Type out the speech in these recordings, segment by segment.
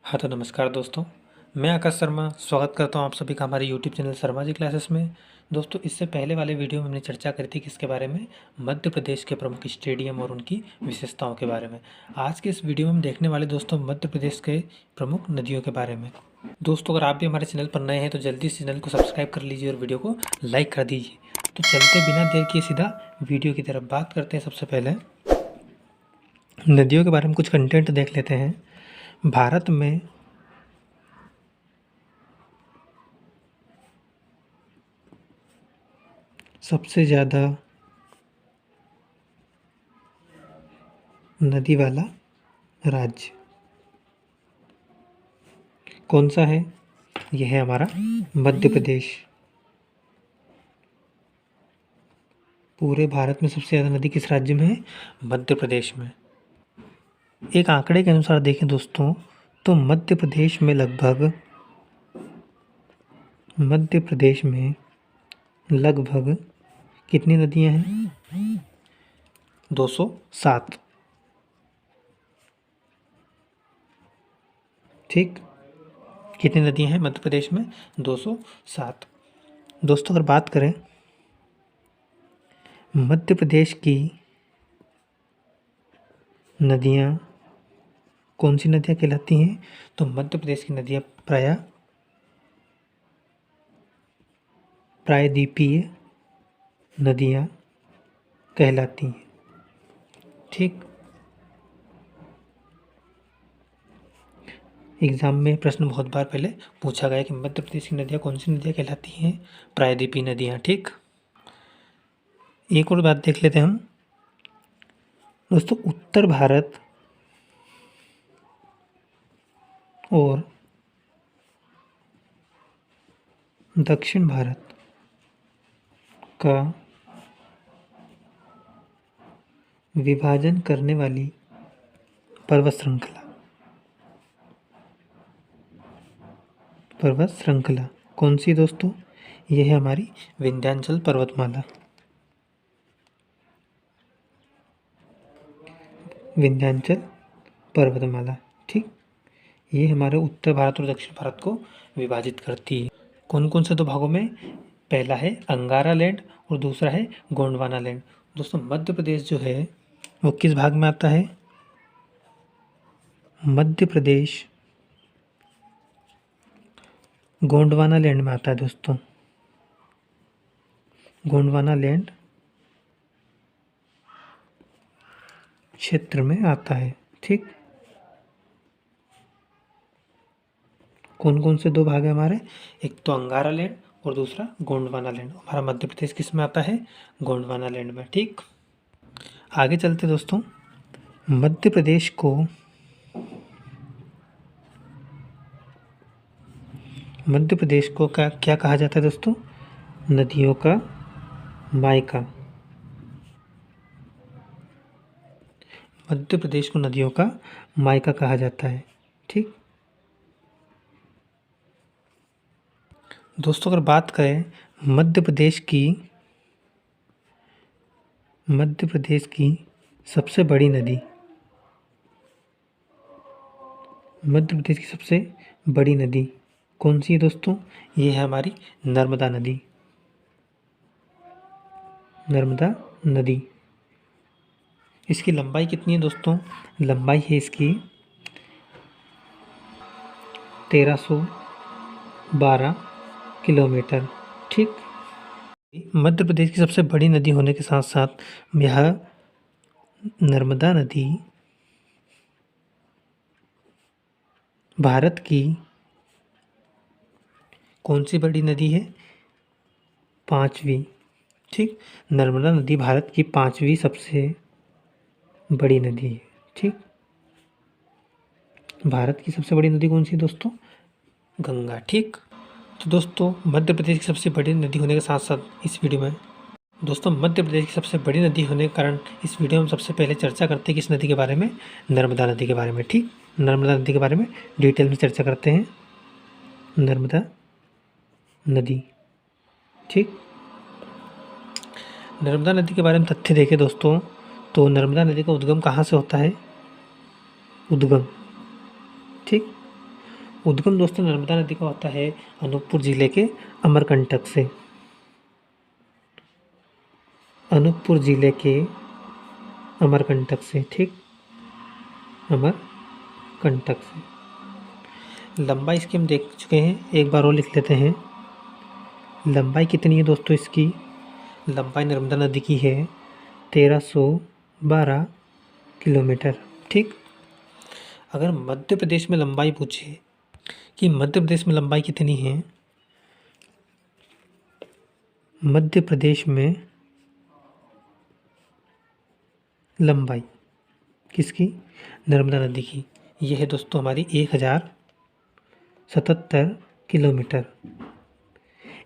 हाँ तो नमस्कार दोस्तों, मैं आकाश शर्मा स्वागत करता हूँ आप सभी का हमारे YouTube channel Sharma ji classes में। दोस्तों, इससे पहले वाले वीडियो में हमने चर्चा करी थी किसके बारे में, मध्य प्रदेश के प्रमुख स्टेडियम और उनकी विशेषताओं के बारे में। आज के इस वीडियो में हम देखने वाले दोस्तों मध्य प्रदेश के प्रमुख नदियों के बारे में। दोस्तों, अगर आप भी हमारे चैनल पर नए हैं तो जल्दी से चैनल को सब्सक्राइब कर लीजिए और वीडियो को लाइक कर दीजिए। तो चलते बिना देर किए सीधा वीडियो की तरफ बात करते हैं। सबसे पहले नदियों के बारे में कुछ कंटेंट देख लेते हैं। भारत में सबसे ज़्यादा नदी वाला राज्य कौन सा है? यह है हमारा मध्य प्रदेश। पूरे भारत में सबसे ज़्यादा नदी किस राज्य में है? मध्य प्रदेश में। एक आंकड़े के अनुसार देखें दोस्तों तो मध्य प्रदेश में लगभग कितनी नदियां हैं? 207। ठीक, कितनी नदियां हैं मध्य प्रदेश में? 207। दोस्तों, अगर बात करें मध्य प्रदेश की नदियां कौन सी नदियां कहलाती हैं, तो मध्य प्रदेश की नदियां प्रायद्वीपीय नदियां कहलाती हैं। ठीक, एग्जाम में प्रश्न बहुत बार पहले पूछा गया कि मध्य प्रदेश की नदियां कौन सी नदियां कहलाती हैं? प्रायद्वीपीय नदियां। ठीक, एक और बात देख लेते हैं हम दोस्तों। उत्तर भारत और दक्षिण भारत का विभाजन करने वाली पर्वत श्रृंखला कौन सी दोस्तों? यह है हमारी विंध्याचल पर्वतमाला। विंध्याचल पर्वतमाला। ठीक, ये हमारे उत्तर भारत और दक्षिण भारत को विभाजित करती है। कौन कौन से दो भागों में? पहला है अंगारा लैंड और दूसरा है गोंडवाना लैंड। दोस्तों, मध्य प्रदेश जो है वो किस भाग में आता है? मध्य प्रदेश गोंडवाना लैंड में आता है दोस्तों। गोंडवाना लैंड क्षेत्र में आता है। ठीक, कौन कौन से दो भाग है हमारे? एक तो अंगारा लैंड और दूसरा गोंडवाना लैंड। हमारा मध्य प्रदेश किस में आता है? गोंडवाना लैंड में। ठीक, आगे चलते दोस्तों। मध्य प्रदेश को क्या कहा जाता है दोस्तों? नदियों का मायका। मध्य प्रदेश को नदियों का मायका कहा जाता है। ठीक, दोस्तों, अगर बात करें मध्य प्रदेश की सबसे बड़ी नदी, मध्य प्रदेश की सबसे बड़ी नदी कौन सी है दोस्तों? ये है हमारी नर्मदा नदी। नर्मदा नदी। इसकी लंबाई कितनी है दोस्तों? लंबाई है इसकी 1312 किलोमीटर। ठीक, मध्य प्रदेश की सबसे बड़ी नदी होने के साथ साथ यह नर्मदा नदी भारत की कौन सी बड़ी नदी है? 5वीं। ठीक, नर्मदा नदी भारत की 5वीं सबसे बड़ी नदी है। ठीक, भारत की सबसे बड़ी नदी कौन सी है दोस्तों? गंगा। ठीक, तो दोस्तों मध्य प्रदेश की सबसे बड़ी नदी होने के साथ साथ इस वीडियो में दोस्तों मध्य प्रदेश की सबसे बड़ी नदी होने के कारण इस वीडियो में सबसे पहले चर्चा करते हैं किस नदी के बारे में? नर्मदा नदी के बारे में। ठीक, नर्मदा नदी के बारे में डिटेल में चर्चा करते हैं। नर्मदा नदी। ठीक, नर्मदा नदी के बारे में तथ्य देखें दोस्तों तो नर्मदा नदी का उद्गम कहाँ से होता है? ठीक, उद्गम दोस्तों नर्मदा नदी का होता है अनूपपुर जिले के अमरकंटक से। अनूपपुर जिले के अमरकंटक से, ठीक, अमरकंटक से। लंबाई इसकी हम देख चुके हैं, एक बार और लिख लेते हैं। लंबाई कितनी है दोस्तों इसकी? लंबाई नर्मदा नदी की है 1312 किलोमीटर, ठीक। अगर मध्य प्रदेश में लंबाई पूछे कि मध्य प्रदेश में लंबाई कितनी है, मध्य प्रदेश में लंबाई किसकी? नर्मदा नदी की। यह है दोस्तों हमारी 1077 किलोमीटर।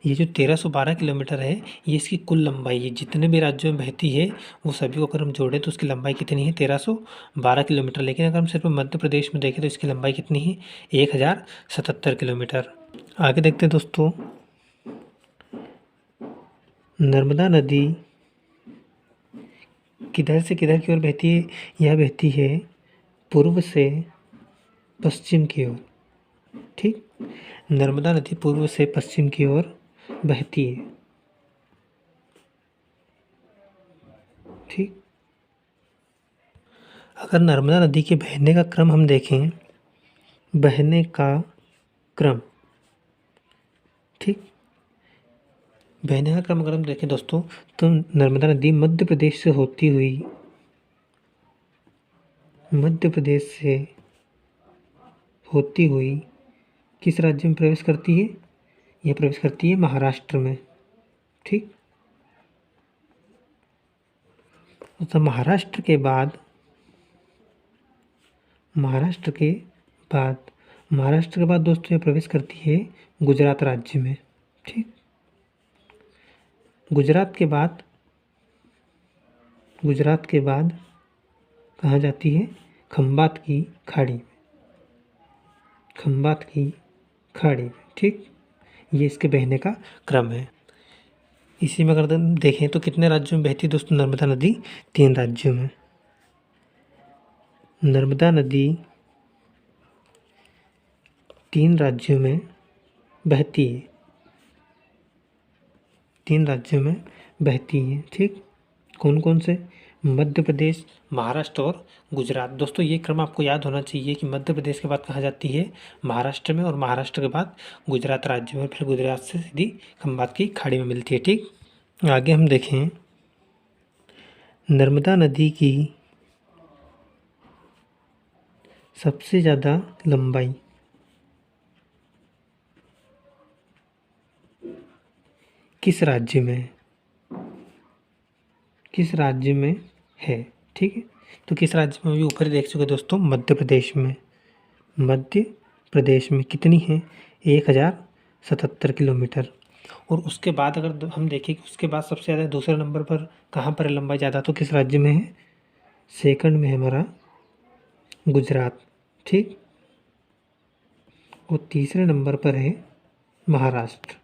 ये जो 1312 किलोमीटर है, ये इसकी कुल लंबाई है। जितने भी राज्यों में बहती है वो सभी को अगर हम जोड़ें तो उसकी लंबाई कितनी है? 1312 किलोमीटर। लेकिन अगर हम सिर्फ मध्य प्रदेश में देखें तो इसकी लंबाई कितनी है? 1077 किलोमीटर। आगे देखते हैं दोस्तों, नर्मदा नदी किधर से किधर की ओर बहती है? यह बहती है पूर्व से पश्चिम की ओर, ठीक। नर्मदा नदी पूर्व से पश्चिम की ओर बहती है, ठीक। अगर नर्मदा नदी के बहने का क्रम हम देखें, बहने का क्रम, ठीक, बहने का क्रम अगर हम देखें दोस्तों तो नर्मदा नदी मध्य प्रदेश से होती हुई, मध्य प्रदेश से होती हुई किस राज्य में प्रवेश करती है? यह प्रवेश करती है महाराष्ट्र में, ठीक। तो महाराष्ट्र के बाद दोस्तों यह प्रवेश करती है गुजरात राज्य में, ठीक। गुजरात के बाद कहाँ जाती है? खंबात की खाड़ी में, ठीक। ये इसके बहने का क्रम है। इसी में अगर देखें तो कितने राज्यों में बहती है दोस्तों नर्मदा नदी? 3 राज्यों में। नर्मदा नदी 3 राज्यों में बहती है, 3 राज्यों में बहती है, ठीक। कौन कौन से? मध्य प्रदेश, महाराष्ट्र और गुजरात। दोस्तों ये क्रम आपको याद होना चाहिए कि मध्य प्रदेश के बाद कहाँ जाती है? महाराष्ट्र में, और महाराष्ट्र के बाद गुजरात राज्य में, फिर गुजरात से सीधी खंबात की खाड़ी में मिलती है, ठीक। आगे हम देखें, नर्मदा नदी की सबसे ज़्यादा लंबाई किस राज्य में है, ठीक है। तो किस राज्य में? भी ऊपर देख चुके दोस्तों, मध्य प्रदेश में। मध्य प्रदेश में कितनी है? 1077 किलोमीटर। और उसके बाद अगर हम देखें कि उसके बाद सबसे ज़्यादा दूसरे नंबर पर कहाँ पर लंबाई ज़्यादा, तो किस राज्य में है? सेकंड में है हमारा गुजरात, ठीक। और तीसरे नंबर पर है महाराष्ट्र।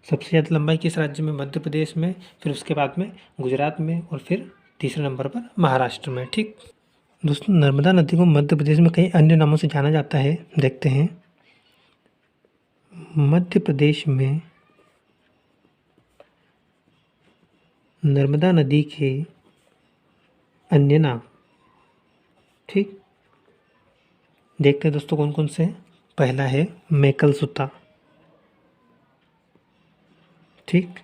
सबसे ज़्यादा लंबाई किस राज्य में? मध्य प्रदेश में, फिर उसके बाद में गुजरात में, और फिर तीसरे नंबर पर महाराष्ट्र में, ठीक। दोस्तों नर्मदा नदी को मध्य प्रदेश में कई अन्य नामों से जाना जाता है, देखते हैं। मध्य प्रदेश में नर्मदा नदी के अन्य नाम, ठीक। देखते हैं दोस्तों कौन कौन से। पहला है मेकलसुता, ठीक।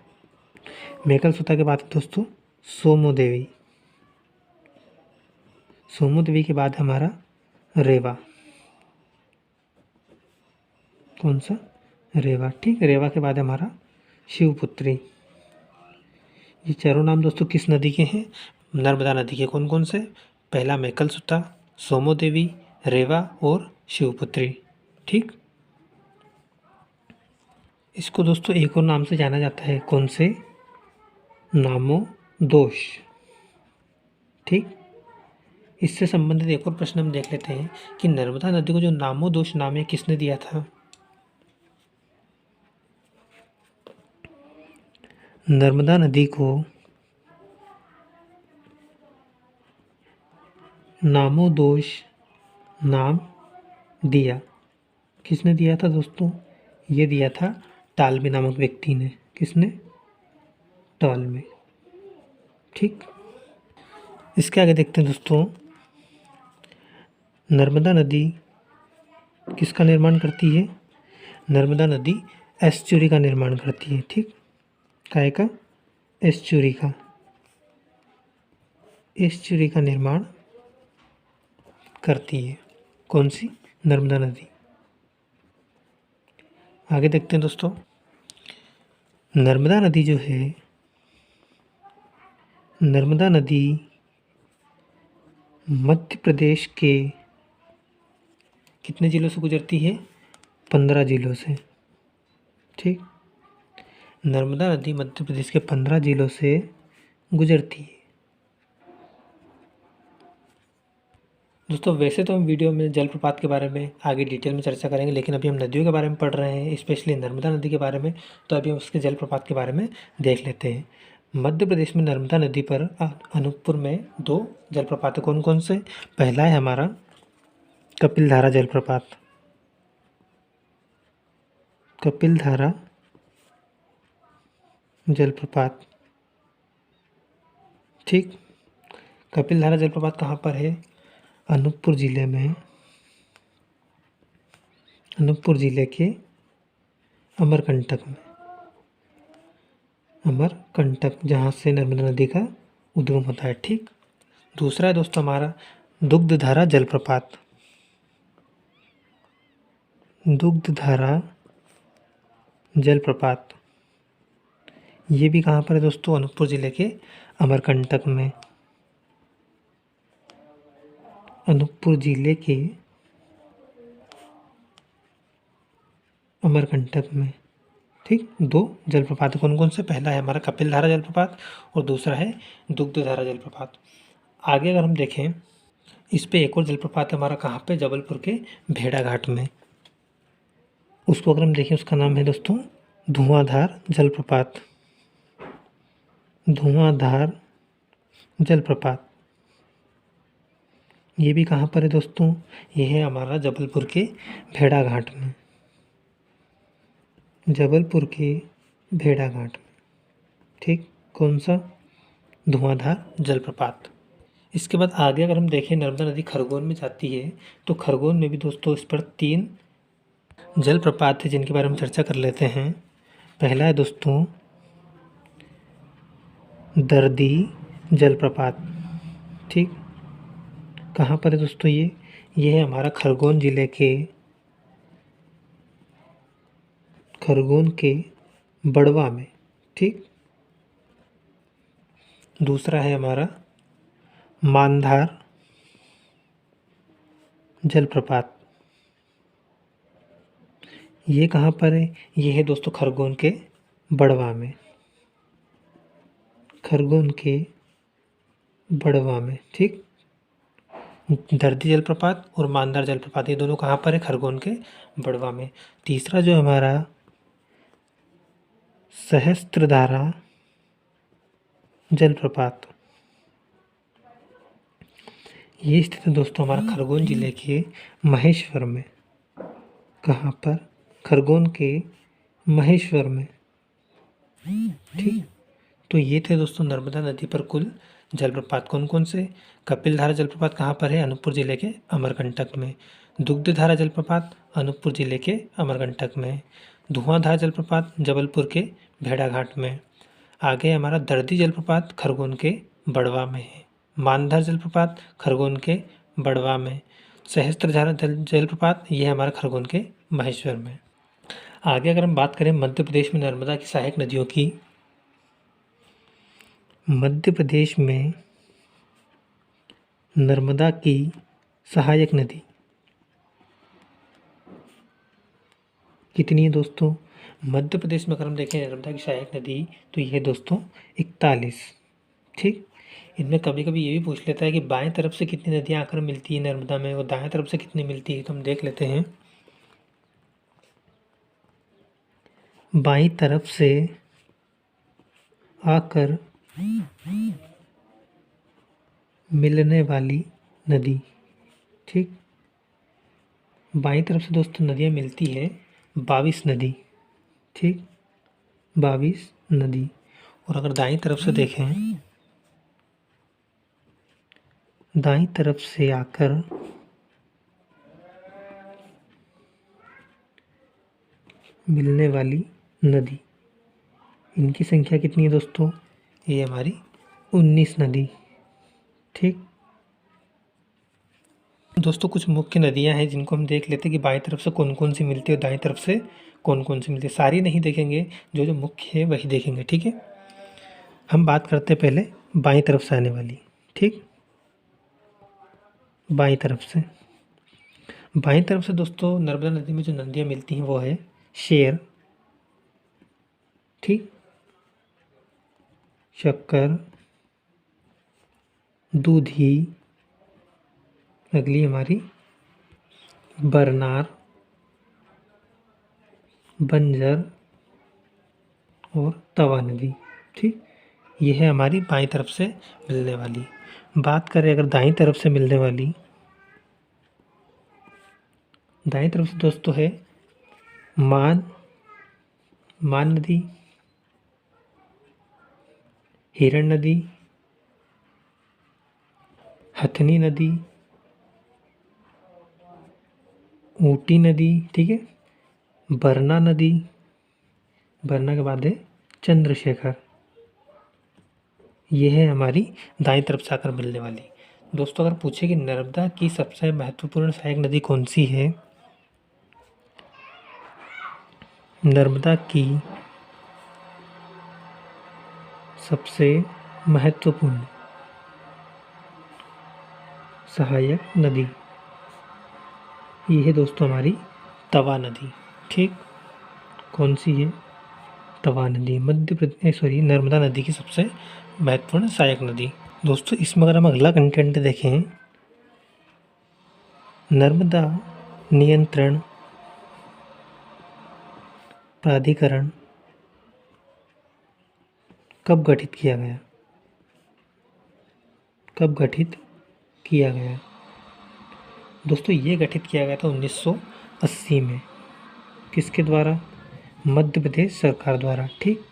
मेकलसुता के बाद दोस्तों सोमो देवी के बाद हमारा रेवा। कौन सा? रेवा, ठीक। रेवा के बाद हमारा शिवपुत्री। ये चारों नाम दोस्तों किस नदी के हैं? नर्मदा नदी के। कौन कौन से? पहला मेकलसुता, सोमो देवी, रेवा और शिवपुत्री, ठीक। इसको दोस्तों एक और नाम से जाना जाता है, कौन से? नामोदोष, ठीक। इससे संबंधित एक और प्रश्न हम देख लेते हैं कि नर्मदा नदी को जो नामोदोष नाम है किसने दिया था? नर्मदा नदी को नामोदोष नाम दिया। किसने दिया था दोस्तों? ये दिया था टालमी नामक व्यक्ति ने। किसने? टालमी। ठीक। इसके आगे देखते हैं दोस्तों, नर्मदा नदी किसका निर्माण करती है? नर्मदा नदी एस्चुरी का निर्माण करती है। ठीक, काय का? एस्चुरी का। एस्चुरी का निर्माण करती है। कौन सी? नर्मदा नदी। आगे देखते हैं दोस्तों, नर्मदा नदी जो है, नर्मदा नदी मध्य प्रदेश के कितने जिलों से गुजरती है? 15 जिलों से। ठीक, नर्मदा नदी मध्य प्रदेश के 15 जिलों से गुजरती है। दोस्तों वैसे तो हम वीडियो में जलप्रपात के बारे में आगे डिटेल में चर्चा करेंगे, लेकिन अभी हम नदियों के बारे में पढ़ रहे हैं, स्पेशली नर्मदा नदी के बारे में, तो अभी हम उसके जलप्रपात के बारे में देख लेते हैं। मध्य प्रदेश में नर्मदा नदी पर अनूपपुर में 2 जलप्रपात है। कौन कौन से? पहला है हमारा कपिलधारा जलप्रपात। कपिलधारा जलप्रपात। ठीक, कपिलधारा जलप्रपात कहाँ पर है? अनूपपुर जिले में, अनूपपुर जिले के अमरकंटक में। अमरकंटक, जहाँ से नर्मदा नदी का उद्गम होता है। ठीक, दूसरा है दोस्तों हमारा दुग्धधारा जलप्रपात। दुग्धधारा जलप्रपात, ये भी कहाँ पर है दोस्तों? अनूपपुर जिले के अमरकंटक में। अनूपपुर जिले के अमरकंटक में। ठीक, 2 जलप्रपात कौन कौन से? पहला है हमारा कपिलधारा जलप्रपात और दूसरा है दुग्धधारा जलप्रपात। आगे अगर हम देखें, इस पे एक और जलप्रपात हमारा कहाँ पे? जबलपुर के भेड़ाघाट में। उसको अगर हम देखें, उसका नाम है दोस्तों धुआंधार जलप्रपात। धुआंधार जलप्रपात, ये भी कहाँ पर है दोस्तों? ये है हमारा जबलपुर के भेड़ाघाट में। जबलपुर के भेड़ाघाट में। ठीक, कौन सा? धुआंधार जलप्रपात। इसके बाद आगे अगर हम देखें, नर्मदा नदी खरगोन में जाती है, तो खरगोन में भी दोस्तों इस पर 3 जलप्रपात है जिनके बारे में चर्चा कर लेते हैं। पहला है दोस्तों दर्दी जलप्रपात। ठीक, कहाँ पर है दोस्तों ये है हमारा खरगोन के बड़वा में। ठीक, दूसरा है हमारा मानधार जलप्रपात। ये कहाँ पर है? ये है दोस्तों खरगोन के बड़वा में। खरगोन के बड़वा में। ठीक, दर्दी जलप्रपात और मानधार जलप्रपात, ये दोनों कहाँ पर है? खरगोन के बड़वा में। तीसरा जो हमारा सहस्त्रधारा जलप्रपात, ये स्थित है दोस्तों हमारा खरगोन जिले के महेश्वर में। कहाँ पर? खरगोन के महेश्वर में। ठीक, तो ये थे दोस्तों नर्मदा नदी पर कुल जलप्रपात कौन कौन से। कपिलधारा जलप्रपात कहाँ पर है? अनूपपुर जिले के अमरकंटक में। दुग्धधारा जलप्रपात अनूपपुर जिले के अमरकंटक में। धुआंधार जलप्रपात जबलपुर के भेड़ाघाट में। आगे हमारा दर्दी जलप्रपात खरगोन के बड़वा में है। मानधार जलप्रपात खरगोन के बड़वा में। सहस्त्रधारा जलप्रपात ये हमारा खरगोन के महेश्वर में। आगे अगर हम बात करें मध्य प्रदेश में नर्मदा की सहायक नदियों की, मध्य प्रदेश में नर्मदा की सहायक नदी कितनी है दोस्तों? मध्य प्रदेश में अगर हम देखें नर्मदा की सहायक नदी, तो यह है दोस्तों 41। ठीक, इनमें कभी कभी ये भी पूछ लेता है कि बाएं तरफ से कितनी नदियां आकर मिलती है नर्मदा में और दाएं तरफ से कितनी मिलती है, तो हम देख लेते हैं। बाईं तरफ से आकर मिलने वाली नदी। ठीक, बाईं तरफ से दोस्तों नदियाँ मिलती है 22 नदी, ठीक, 22 नदी। और अगर दाईं तरफ से देखें, दाईं तरफ से आकर मिलने वाली नदी, इनकी संख्या कितनी है दोस्तों? ये हमारी 19 नदी, ठीक। दोस्तों कुछ मुख्य नदियां हैं जिनको हम देख लेते हैं कि बाईं तरफ से कौन कौन सी मिलती है और दाईं तरफ से कौन कौन सी मिलती है। सारी नहीं देखेंगे, जो जो मुख्य है वही देखेंगे, ठीक है। हम बात करते हैं पहले बाईं तरफ से आने वाली, ठीक। बाईं तरफ से, बाईं तरफ से दोस्तों नर्मदा नदी में जो नदियाँ मिलती हैं वो है शेर, ठीक, शक्कर, दूधी, अगली हमारी बरनार, बंजर और तवा नदी, ठीक। ये है हमारी बाईं तरफ से मिलने वाली। बात करें अगर दाईं तरफ से मिलने वाली, दाईं तरफ से दोस्तों है मान, मान नदी, हिरण नदी, हथनी नदी, ऊटी नदी, ठीक है, बरना नदी, बरना के बाद है चंद्रशेखर। ये है हमारी दाईं तरफ से आकर मिलने वाली। दोस्तों अगर पूछे कि नर्मदा की सबसे महत्वपूर्ण सहायक नदी कौन सी है, नर्मदा की सबसे महत्वपूर्ण सहायक नदी, ये है दोस्तों हमारी तवा नदी, ठीक। कौन सी है? तवा नदी, मध्य प्रदेश, सॉरी, नर्मदा नदी की सबसे महत्वपूर्ण सहायक नदी। दोस्तों इसमें अगर हम अगला कंटेंट देखें, नर्मदा नियंत्रण प्राधिकरण कब गठित किया गया? कब गठित किया गया? दोस्तों ये गठित किया गया था 1980 में। किसके द्वारा? मध्य प्रदेश सरकार द्वारा, ठीक।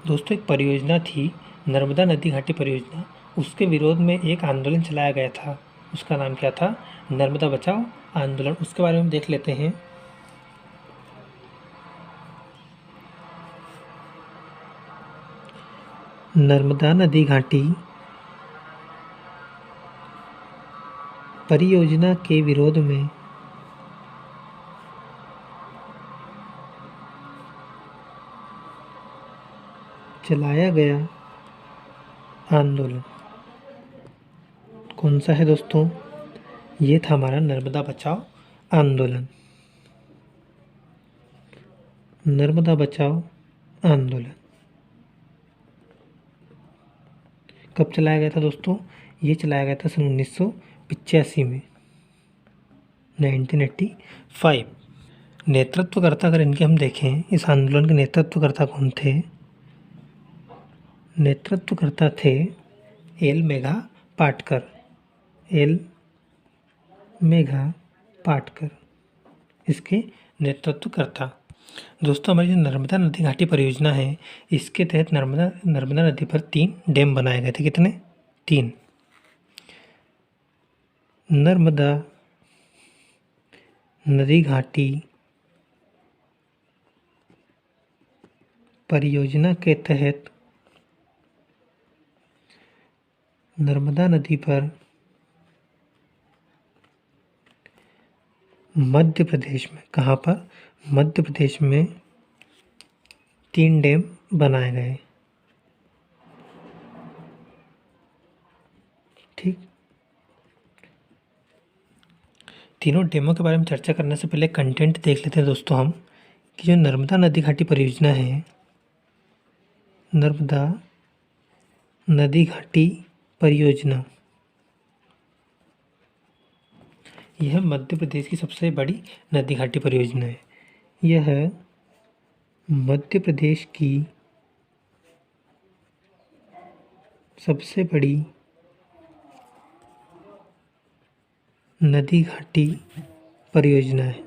दोस्तों एक परियोजना थी नर्मदा नदी घाटी परियोजना, उसके विरोध में एक आंदोलन चलाया गया था। उसका नाम क्या था? नर्मदा बचाओ आंदोलन। उसके बारे में देख लेते हैं। नर्मदा नदी घाटी परियोजना के विरोध में चलाया गया आंदोलन कौन सा है दोस्तों? ये था हमारा नर्मदा बचाओ आंदोलन। नर्मदा बचाओ आंदोलन कब चलाया गया था दोस्तों? ये चलाया गया था सन 1985 में, 1985। नेतृत्वकर्ता अगर इनके हम देखें, इस आंदोलन के नेतृत्वकर्ता कौन थे? नेतृत्वकर्ता थे एल मेघा पाटकर। एल मेघा पाटकर इसके नेतृत्वकर्ता। दोस्तों हमारी जो नर्मदा नदी घाटी परियोजना है, इसके तहत नर्मदा नदी पर 3 डैम बनाए गए थे। कितने? 3। नर्मदा नदी घाटी परियोजना के तहत नर्मदा नदी पर मध्य प्रदेश में, कहाँ पर? मध्य प्रदेश में 3 डैम बनाए गए, ठीक। तीनों डैमों के बारे में चर्चा करने से पहले कंटेंट देख लेते हैं दोस्तों हम, कि जो नर्मदा नदी घाटी परियोजना है, नर्मदा नदी घाटी परियोजना, यह मध्य प्रदेश की सबसे बड़ी नदी घाटी परियोजना है। यह मध्य प्रदेश की सबसे बड़ी नदी घाटी परियोजना है।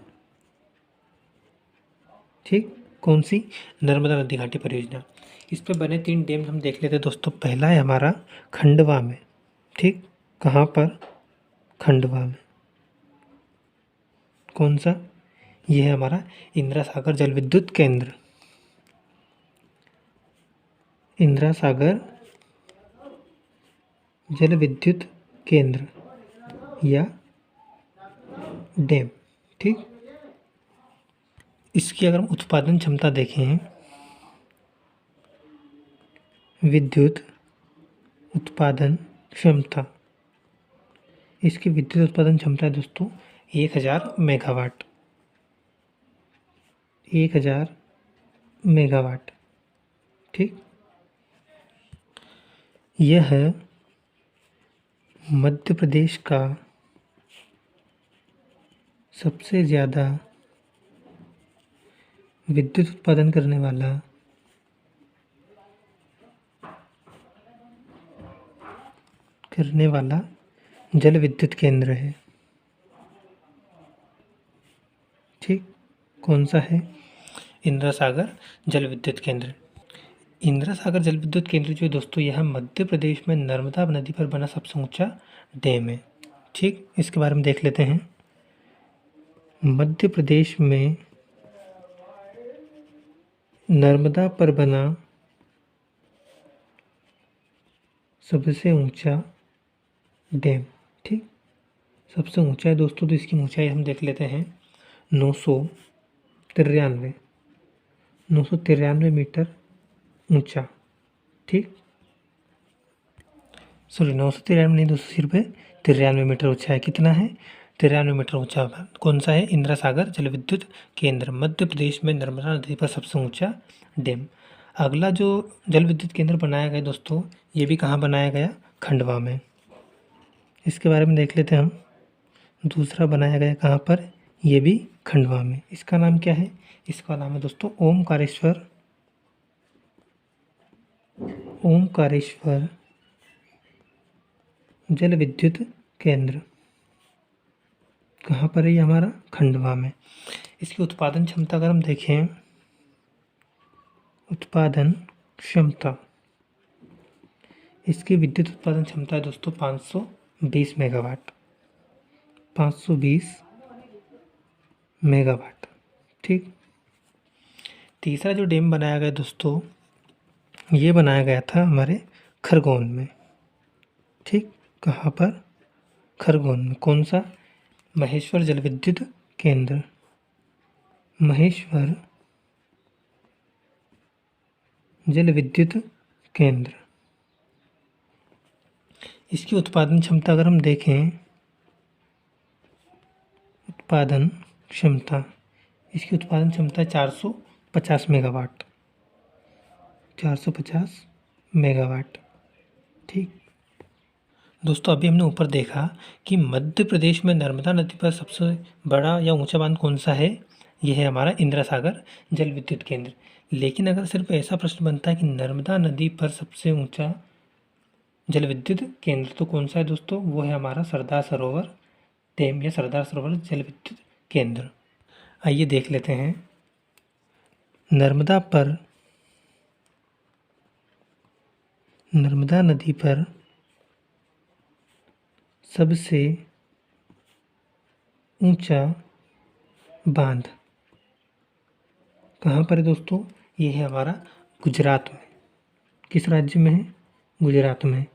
ठीक, कौन सी? नर्मदा नदी घाटी परियोजना। इस पे बने 3 डैम हम देख लेते हैं दोस्तों। पहला है हमारा खंडवा में। ठीक, कहाँ पर? खंडवा में। कौन सा? ये है हमारा इंदिरा सागर जल विद्युत केंद्र। इंदिरा सागर जल विद्युत केंद्र या डैम। ठीक, इसकी अगर हम उत्पादन क्षमता देखें, विद्युत उत्पादन क्षमता, इसकी विद्युत उत्पादन क्षमता है दोस्तों 1000 मेगावाट। 1000 मेगावाट। ठीक, यह मध्य प्रदेश का सबसे ज़्यादा विद्युत उत्पादन करने वाला जल विद्युत केंद्र है। ठीक, कौन सा है? इंदिरा सागर जल विद्युत केंद्र। इंदिरा सागर जल विद्युत केंद्र जो है दोस्तों, यह मध्य प्रदेश में नर्मदा नदी पर बना सबसे ऊंचा डैम है। ठीक, इसके बारे में देख लेते हैं। मध्य प्रदेश में नर्मदा पर बना सबसे ऊंचा डैम। ठीक, सबसे ऊंचा है दोस्तों, तो इसकी ऊंचाई हम देख लेते हैं 993 मीटर ऊंचा। ठीक, सॉरी 993 नहीं दोस्तों, सिर्फ 93 मीटर ऊंचा है। कितना है? 93 मीटर ऊंचा। कौन सा है? इंदिरा सागर जल विद्युत केंद्र, मध्य प्रदेश में नर्मदा नदी पर सबसे ऊंचा डैम। अगला जो जल विद्युत केंद्र बनाया गया दोस्तों, ये भी कहाँ बनाया गया? खंडवा में। इसके बारे में देख लेते हैं हम। दूसरा बनाया गया कहाँ पर? ये भी खंडवा में। इसका नाम क्या है? इसका नाम है दोस्तों ओमकारेश्वर जल विद्युत केंद्र। कहाँ पर है ये? हमारा खंडवा में। इसकी उत्पादन क्षमता अगर हम देखें, उत्पादन क्षमता, इसकी विद्युत उत्पादन क्षमता है दोस्तों 520 मेगावाट। 520 मेगावाट। ठीक, तीसरा जो डैम बनाया गया दोस्तों, ये बनाया गया था हमारे खरगोन में। ठीक, कहाँ पर? खरगोन में। कौन सा? महेश्वर जल विद्युत केंद्र। महेश्वर जल विद्युत केंद्र। इसकी उत्पादन क्षमता अगर हम देखें, उत्पादन क्षमता, इसकी उत्पादन क्षमता है 450 मेगावाट। 450 मेगावाट। ठीक दोस्तों, अभी हमने ऊपर देखा कि मध्य प्रदेश में नर्मदा नदी पर सबसे बड़ा या ऊंचा बांध कौन सा है? यह है हमारा इंदिरा सागर जल विद्युत केंद्र। लेकिन अगर सिर्फ ऐसा प्रश्न बनता है कि नर्मदा नदी पर सबसे ऊंचा जल विद्युत केंद्र, तो कौन सा है दोस्तों? वो है हमारा सरदार सरोवर डैम या सरदार सरोवर जल विद्युत केंद्र। आइए देख लेते हैं। नर्मदा नदी पर सबसे ऊंचा बांध कहाँ पर है दोस्तों? ये है हमारा गुजरात में। किस राज्य में है? गुजरात में।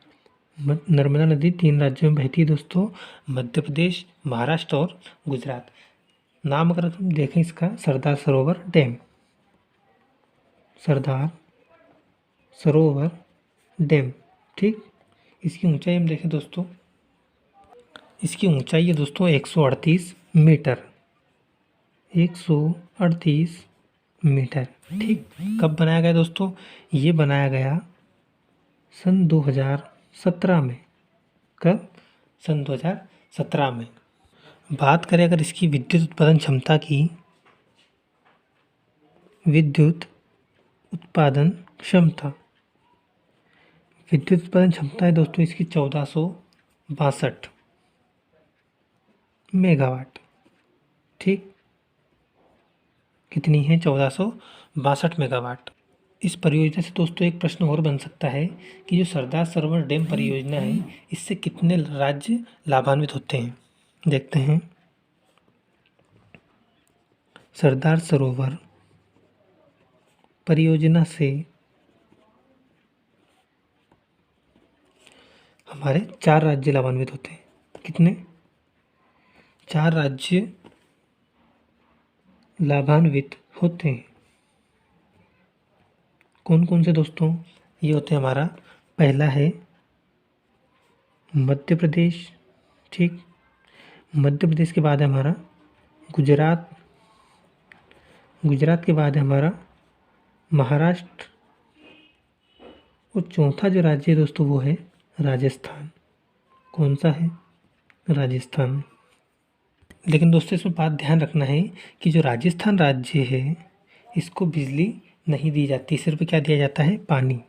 नर्मदा नदी 3 राज्यों में बहती है दोस्तों, मध्य प्रदेश, महाराष्ट्र और गुजरात। नाम अगर हम देखें इसका, सरदार सरोवर डैम। सरदार सरोवर डैम। ठीक, इसकी ऊंचाई हम देखें दोस्तों, इसकी ऊंचाई है दोस्तों 138 मीटर। 138 मीटर। ठीक, कब बनाया गया दोस्तों? ये बनाया गया सन 2017 में। कब? सन 2017 में। बात करें अगर इसकी विद्युत उत्पादन क्षमता की, विद्युत उत्पादन क्षमता, विद्युत उत्पादन क्षमता है दोस्तों इसकी 1462 मेगावाट। ठीक, कितनी है? 1462 मेगावाट। इस परियोजना से दोस्तों एक प्रश्न और बन सकता है कि जो सरदार सरोवर डैम परियोजना है, इससे कितने राज्य लाभान्वित होते हैं? देखते हैं। सरदार सरोवर परियोजना से हमारे 4 राज्य लाभान्वित होते हैं। कितने? 4 राज्य लाभान्वित होते हैं। कौन कौन से दोस्तों? ये होते हैं, हमारा पहला है मध्य प्रदेश। ठीक, मध्य प्रदेश के बाद है हमारा गुजरात। गुजरात के बाद है हमारा महाराष्ट्र। और चौथा जो राज्य है दोस्तों वो है राजस्थान। कौन सा है? राजस्थान। लेकिन दोस्तों इसमें बात ध्यान रखना है कि जो राजस्थान राज्य है इसको बिजली नहीं दी जाती, सिर्फ क्या दिया जाता है? पानी।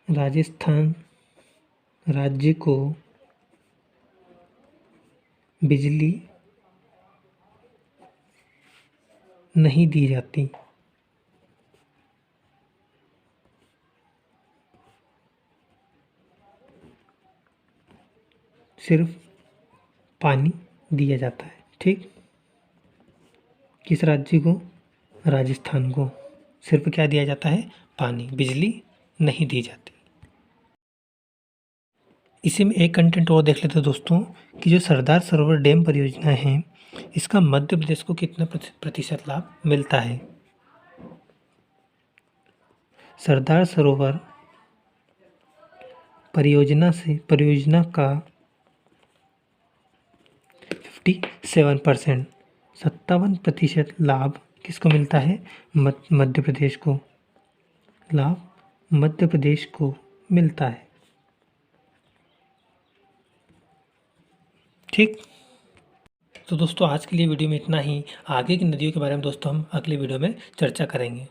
राजस्थान राज्य को बिजली नहीं दी जाती, सिर्फ पानी दिया जाता है। ठीक, किस राज्य को? राजस्थान को सिर्फ क्या दिया जाता है? पानी, बिजली नहीं दी जाती। इसी में एक कंटेंट और देख लेते हैं दोस्तों कि जो सरदार सरोवर डैम परियोजना है इसका मध्य प्रदेश को कितना प्रतिशत लाभ मिलता है? सरदार सरोवर परियोजना का 57%, 57% लाभ किसको मिलता है? मध्य प्रदेश को। लाभ मध्य प्रदेश को मिलता है। ठीक, तो दोस्तों आज के लिए वीडियो में इतना ही। आगे की नदियों के बारे में दोस्तों हम अगले वीडियो में चर्चा करेंगे।